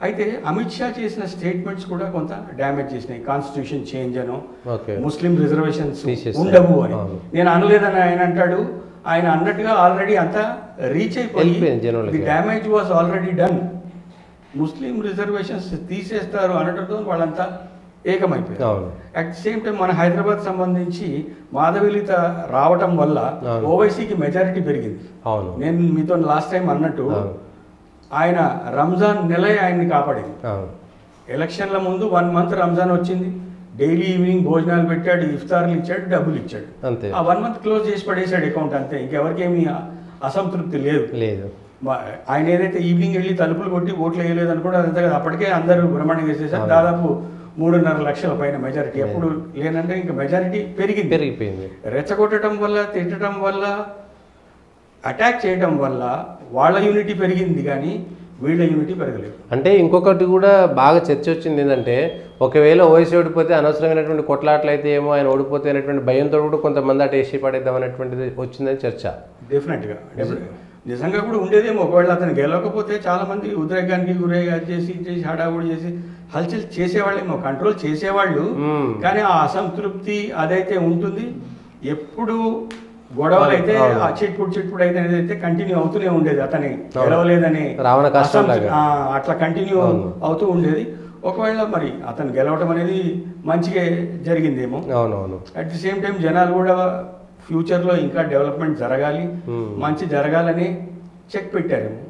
అయితే అమిత్ షా చేసిన స్టేట్మెంట్స్ కూడా కొంత డ్యామేజ్ చేసినాయి. కాన్స్టిట్యూషన్ చేంజ్ అనో, ఓకే ముస్లిం రిజర్వేషన్స్ తీసేస్తారు. ఉండవు అని. అవును. నేను అనలేదని ఆయన అంటాడు. ఆయన అన్నట్టుగా ఆల్రెడీ అంతా రీచ్ అయిపోయి వెళ్ళిపోయింది జనాలకి. The damage was already done. Muslim reservations తీసేస్తారు అనడంతో వాళ్ళంతా ఏకమైపోయారు. అవును. అట్ ది సేమ్ టైం మన హైదరాబాద్ సంబంధించి మాధవిలిత రావటం వల్ల అవును. ఓవైసీకి మెజారిటీ పెరిగింది. అవును. నేను మీతో లాస్ట్ టైం అన్నట్టు అవును. ఆయన రంజాన్ నెలే ఆయన్ని కాపాడింది. అవును. ఎలక్షన్ల ముందు 1 మంత్ రంజాన్ వచ్చింది. డైలీ ఈవినింగ్ భోజనాలు పెట్టాడు, ఇఫ్తార్లు ఇచ్చాడు, డబ్బులు ఇచ్చాడు. అంతే. ఆ 1 మంత్ క్లోజ్ చేసి పడేసాడు అకౌంట్ అంతే. ఇంకెవరికేమీ అసంతృప్తి లేదు. లేదు. ఆయన ఏదైతే ఈవినింగ్ వెళ్ళి తలుపులు కొట్టి ఓట్లు వేయలేదు అనుకోండి, అదంతా కదా. అప్పటికే అందరూ బ్రహ్మాండంగా చేసేసారు. దాదాపు 3.5 లక్షల పైన మెజారిటీ. ఎప్పుడు లేనంటే ఇంకా మెజారిటీ పెరిగిపోయింది. రెచ్చగొట్టడం వల్ల, తిట్టడం వల్ల, అటాక్ చేయడం వల్ల వాళ్ళ యూనిటీ పెరిగింది కానీ వీళ్ళ యూనిటీ పెరగలేదు. అంటే ఇంకొకటి కూడా బాగా చర్చ వచ్చింది ఏంటంటే, ఒకవేళ ఓవైసీ ఓడిపోతే అనవసరమైనటువంటి కొట్లాట్లు అయితే ఏమో, ఆయన ఓడిపోతే అనేటువంటి భయంతో కూడా కొంతమంది అటు వేసి పడేద్దాం అనేటువంటిది వచ్చిందని చర్చ. డెఫినెట్గా నిజంగా కూడా ఉండేదేమో. ఒకవేళ అతను గెలవకపోతే చాలా మంది ఉద్రేకానికి గురయ్యి చేసి హడావుడి చేసి హల్చల్ చేసేవాళ్ళేమో, కంట్రోల్ చేసేవాళ్ళు. కానీ ఆ అసంతృప్తి అదైతే ఉంటుంది. ఎప్పుడు గొడవలు అయితే ఆ చిట్పుడు అయితే ఏదైతే కంటిన్యూ అవుతూనే ఉండేది. అతని గెలవలేదని అట్లా కంటిన్యూ అవుతూ ఉండేది. ఒకవేళ మరి అతను గెలవడం అనేది మంచిగా జరిగిందేమో. అవునవును. అట్ ది సేమ్ టైం జనాలు కూడా ఫ్యూచర్లో ఇంకా డెవలప్మెంట్ జరగాలి, మంచి జరగాలని చెక్ పెట్టారేమో.